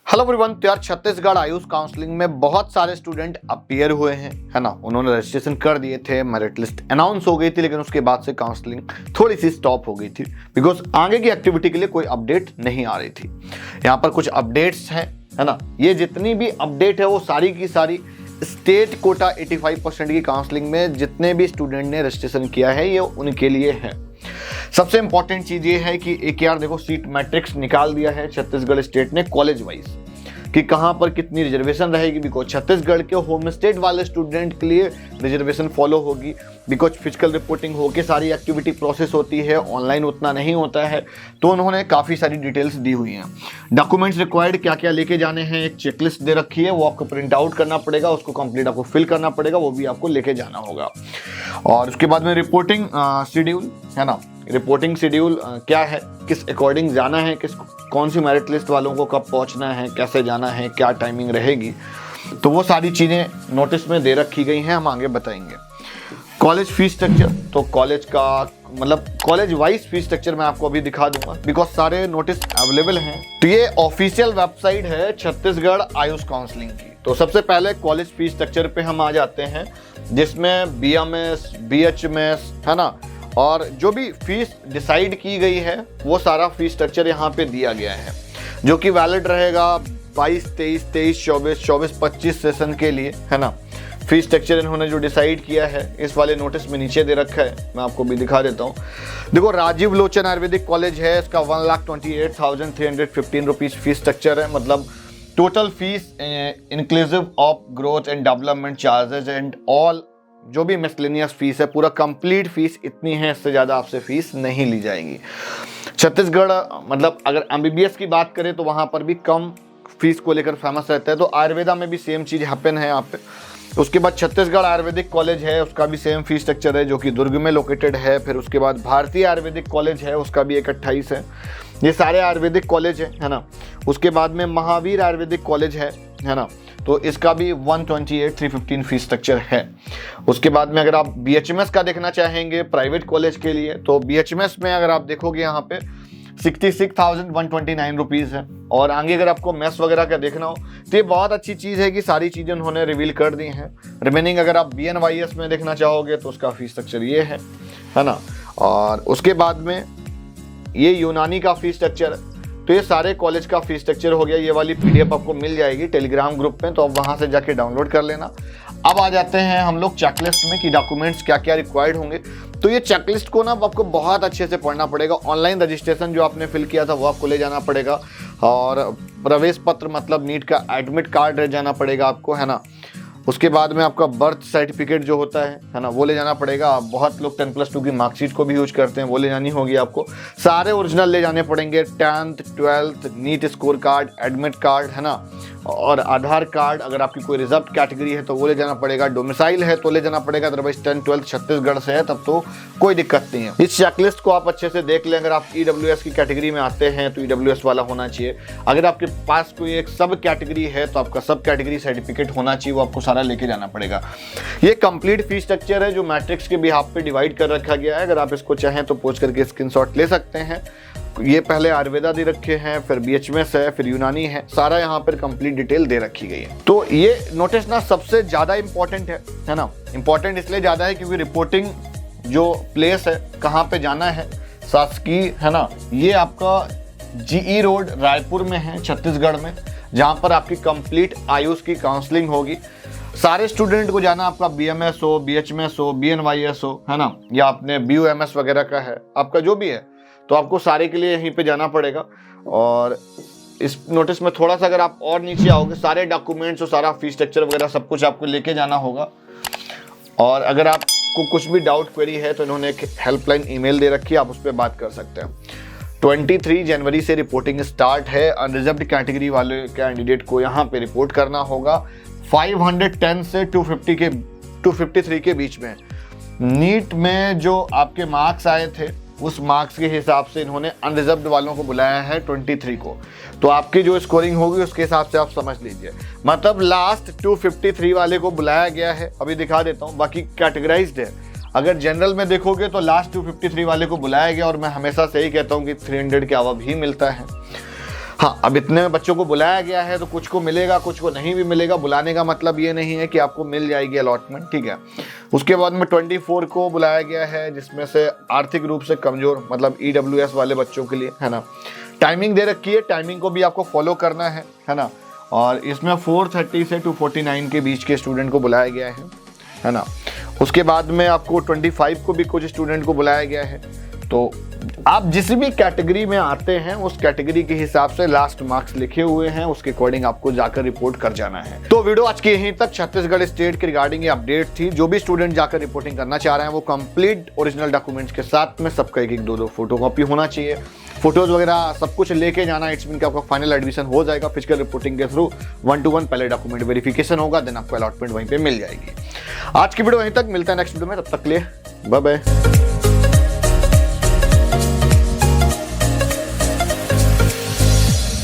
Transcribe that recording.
Hello everyone. तो यार Chhattisgarh Ayush counselling में बहुत सारे स्टूडेंट अपीयर हुए हैं, है ना। उन्होंने रजिस्ट्रेशन कर दिए थे, मेरिट लिस्ट अनाउंस हो गई थी, लेकिन उसके बाद से काउंसलिंग थोड़ी सी स्टॉप हो गई थी बिकॉज आगे की एक्टिविटी के लिए कोई अपडेट नहीं आ रही थी। यहाँ पर कुछ अपडेट्स हैं, है ना। ये जितनी भी अपडेट है वो सारी की सारी स्टेट कोटा 85% की काउंसलिंग में जितने भी स्टूडेंट ने रजिस्ट्रेशन किया है ये उनके लिए है। सबसे इंपॉर्टेंट चीज ये है कि एक यार देखो सीट मैट्रिक्स निकाल दिया है छत्तीसगढ़ स्टेट ने कॉलेज वाइज कि कहां पर कितनी रिजर्वेशन रहेगी। बिकॉज छत्तीसगढ़ के होम स्टेट वाले स्टूडेंट के लिए रिजर्वेशन फॉलो होगी बिकॉज फिजिकल रिपोर्टिंग होके सारी एक्टिविटी प्रोसेस होती है, ऑनलाइन उतना नहीं होता है। तो उन्होंने काफ़ी सारी डिटेल्स दी हुई हैं। डॉक्यूमेंट्स रिक्वायर्ड क्या क्या लेके जाने हैं, एक चेकलिस्ट दे रखी है, वो आपको प्रिंट आउट करना पड़ेगा, उसको कंप्लीट आपको फिल करना पड़ेगा, वो भी आपको लेके जाना होगा। और उसके बाद में रिपोर्टिंग शेड्यूल, है ना। रिपोर्टिंग शेड्यूल क्या है, किस अकॉर्डिंग जाना है, कौन सी मेरिट लिस्ट वालों को कब पहुंचना है, कैसे जाना है, क्या टाइमिंग रहेगी, तो वो सारी चीज़ें नोटिस में दे रखी गई हैं, हम आगे बताएंगे। कॉलेज फीस स्ट्रक्चर, तो कॉलेज का मतलब कॉलेज वाइज फीस स्ट्रक्चर मैं आपको अभी दिखा दूंगा बिकॉज सारे नोटिस अवेलेबल हैं। तो ये ऑफिशियल वेबसाइट है छत्तीसगढ़ आयुष काउंसलिंग की। तो सबसे पहले कॉलेज फीस स्ट्रक्चर पे हम आ जाते हैं, जिसमें BMS, BHMS, है ना, और जो भी फीस डिसाइड की गई है वो सारा फीस स्ट्रक्चर यहाँ पे दिया गया है, जो कि वैलिड रहेगा 22, 23, 24, 25 सेशन के लिए, है ना। फीस स्ट्रक्चर इन्होंने जो डिसाइड किया है इस वाले नोटिस में नीचे दे रखा है, मैं आपको भी दिखा देता हूँ। देखो राजीव लोचन आयुर्वेदिक कॉलेज है, इसका 1,28,315 रुपीज़ फीस स्ट्रक्चर है। मतलब total fees inclusive of growth and development charges and all जो भी मिसलेनियस फीस है, पूरा कंप्लीट फीस इतनी है, इससे ज़्यादा आपसे फीस नहीं ली जाएगी। छत्तीसगढ़ मतलब अगर MBBS की बात करें तो वहाँ पर भी कम फीस को लेकर फेमस रहता है। तो आयुर्वेदा में भी सेम चीज़ हैपन है यहाँ पे। उसके बाद छत्तीसगढ़ आयुर्वेदिक कॉलेज है, उसका भी सेम फीस स्ट्रक्चर है, जो कि दुर्ग में लोकेटेड है। फिर उसके बाद भारतीय आयुर्वेदिक कॉलेज है, उसका भी 1,28 है। ये सारे आयुर्वेदिक कॉलेज है ना। उसके बाद में महावीर आयुर्वेदिक कॉलेज है ना, तो इसका भी 128,315 फीस स्ट्रक्चर है। उसके बाद में अगर आप BHMS का देखना चाहेंगे प्राइवेट कॉलेज के लिए, तो BHMS में अगर आप देखोगे यहाँ पे 66,129 रुपीज़ है। और आगे अगर आपको मेस वगैरह का देखना हो तो ये बहुत अच्छी चीज़ है कि सारी चीज़ें उन्होंने रिवील कर दी हैं। रिमेनिंग अगर आप BNYS में देखना चाहोगे तो उसका फीस स्ट्रक्चर ये है ना। और उसके बाद में ये यूनानी का फीस स्ट्रक्चर है। तो ये सारे कॉलेज का फीस स्ट्रक्चर हो गया। ये वाली PDF आपको मिल जाएगी टेलीग्राम ग्रुप में, तो आप वहाँ से जाके डाउनलोड कर लेना। अब आ जाते हैं हम लोग चेकलिस्ट में कि डॉक्यूमेंट्स क्या क्या रिक्वायर्ड होंगे। तो ये चेकलिस्ट को ना आपको बहुत अच्छे से पढ़ना पड़ेगा। ऑनलाइन रजिस्ट्रेशन जो आपने फिल किया था वो आपको ले जाना पड़ेगा, और प्रवेश पत्र मतलब नीट का एडमिट कार्ड ले जाना पड़ेगा आपको, है ना। उसके बाद में आपका बर्थ सर्टिफिकेट जो होता है ना, वो ले जाना पड़ेगा। बहुत लोग 10+2 की मार्कशीट को भी यूज करते हैं, वो ले जानी होगी आपको। सारे ओरिजिनल ले जाने पड़ेंगे, 10th, 12th, NEET score card, admit card, है ना, और आधार कार्ड। अगर आपकी कोई रिजर्व कैटेगरी है तो वो ले जाना पड़ेगा, डोमिसाइल है तो ले जाना पड़ेगा, अदरवाइज 10th, 12th छत्तीसगढ़ से है तब तो कोई दिक्कत नहीं है। इस चेकलिस्ट को आप अच्छे से देख लें। अगर आप EWS की कैटेगरी में आते हैं तो EWS वाला होना चाहिए। अगर आपके पास कोई एक सब कैटेगरी है तो आपका सब कैटेगरी सर्टिफिकेट होना चाहिए, वो आपको सारा लेके जाना पड़ेगा। ये कंप्लीट फीस स्ट्रक्चर है जो मैट्रिक्स के बिहाफ पे डिवाइड कर रखा गया है। अगर आप इसको चाहें तो पोस्ट करके स्क्रीनशॉट ले सकते हैं। ये पहले आयुर्वेदा दे रखे हैं, फिर BHMS है, फिर यूनानी है, सारा यहाँ पर कंप्लीट डिटेल दे रखी गई है। तो ये नोटिस ना सबसे ज़्यादा इंपॉर्टेंट है ना। इंपॉर्टेंट इसलिए ज़्यादा है क्योंकि रिपोर्टिंग जो प्लेस है, कहाँ पे जाना है, शासकीय, है ना, ये आपका GE रोड रायपुर में है छत्तीसगढ़ में, जहाँ पर आपकी कंप्लीट आयुष की काउंसलिंग होगी। सारे स्टूडेंट को जाना, आपका BMS हो, BHMS हो, BNYS हो, है ना, या आपने BUMS वगैरह का है, आपका जो भी है, तो आपको सारे के लिए यहीं पे जाना पड़ेगा। और इस नोटिस में थोड़ा सा अगर आप और नीचे आओगे, सारे डॉक्यूमेंट्स और सारा फीस स्ट्रक्चर वगैरह सब कुछ आपको लेके जाना होगा। और अगर आपको कुछ भी डाउट क्वेरी है तो इन्होंने एक हेल्पलाइन ईमेल दे रखी है, आप उस पर बात कर सकते हैं। 23 जनवरी से रिपोर्टिंग स्टार्ट है। अनरिजर्व्ड कैटेगरी वाले कैंडिडेट को यहाँ पे रिपोर्ट करना होगा 510 से 253 के बीच में। नीट में जो आपके मार्क्स आए थे उस मार्क्स के हिसाब से इन्होंने अनरिजर्व्ड वालों को बुलाया है 23 को। तो आपकी जो स्कोरिंग होगी उसके हिसाब से आप समझ लीजिए। मतलब लास्ट 253 वाले को बुलाया गया है, अभी दिखा देता हूँ, बाकी कैटेगराइज्ड है। अगर जनरल में देखोगे तो लास्ट 253 वाले को बुलाया गया, और मैं हमेशा से ही कहता हूँ कि 300 के अबव ही मिलता है। हाँ, अब इतने बच्चों को बुलाया गया है तो कुछ को मिलेगा, कुछ को नहीं भी मिलेगा। बुलाने का मतलब ये नहीं है कि आपको मिल जाएगी अलॉटमेंट, ठीक है। उसके बाद में 24 को बुलाया गया है, जिसमें से आर्थिक रूप से कमजोर मतलब EWS वाले बच्चों के लिए, है ना। टाइमिंग दे रखी है, टाइमिंग को भी आपको फॉलो करना है ना। और इसमें 4:30 से 2:49 के बीच के स्टूडेंट को बुलाया गया है ना। उसके बाद में आपको 25 को भी कुछ स्टूडेंट को बुलाया गया है। तो आप जिस भी कैटेगरी में आते हैं उस कैटेगरी के हिसाब से लास्ट मार्क्स लिखे हुए हैं, उसके अकॉर्डिंग आपको जाकर रिपोर्ट कर जाना है। तो वीडियो आज की यहीं तक। छत्तीसगढ़ स्टेट के रिगार्डिंग ये अपडेट थी। जो भी स्टूडेंट जाकर रिपोर्टिंग करना चाह रहे हैं वो कंप्लीट ओरिजिनल डॉक्यूमेंट्स के साथ में सबका 1-1, 2-2 फोटोकॉपी होना चाहिए। फोटोज वगैरह सब कुछ लेके जाना। इट्स मीन कि आपका फाइनल एडमिशन हो जाएगा फिजिकल रिपोर्टिंग के थ्रू। 1-to-1 पहले डॉक्यूमेंट वेरिफिकेशन होगा, देन आपको अलॉटमेंट वहीं पे मिल जाएगी। आज की वीडियो वहीं तक, मिलता है नेक्स्ट वीडियो में, तब तक के लिए बाय बाय।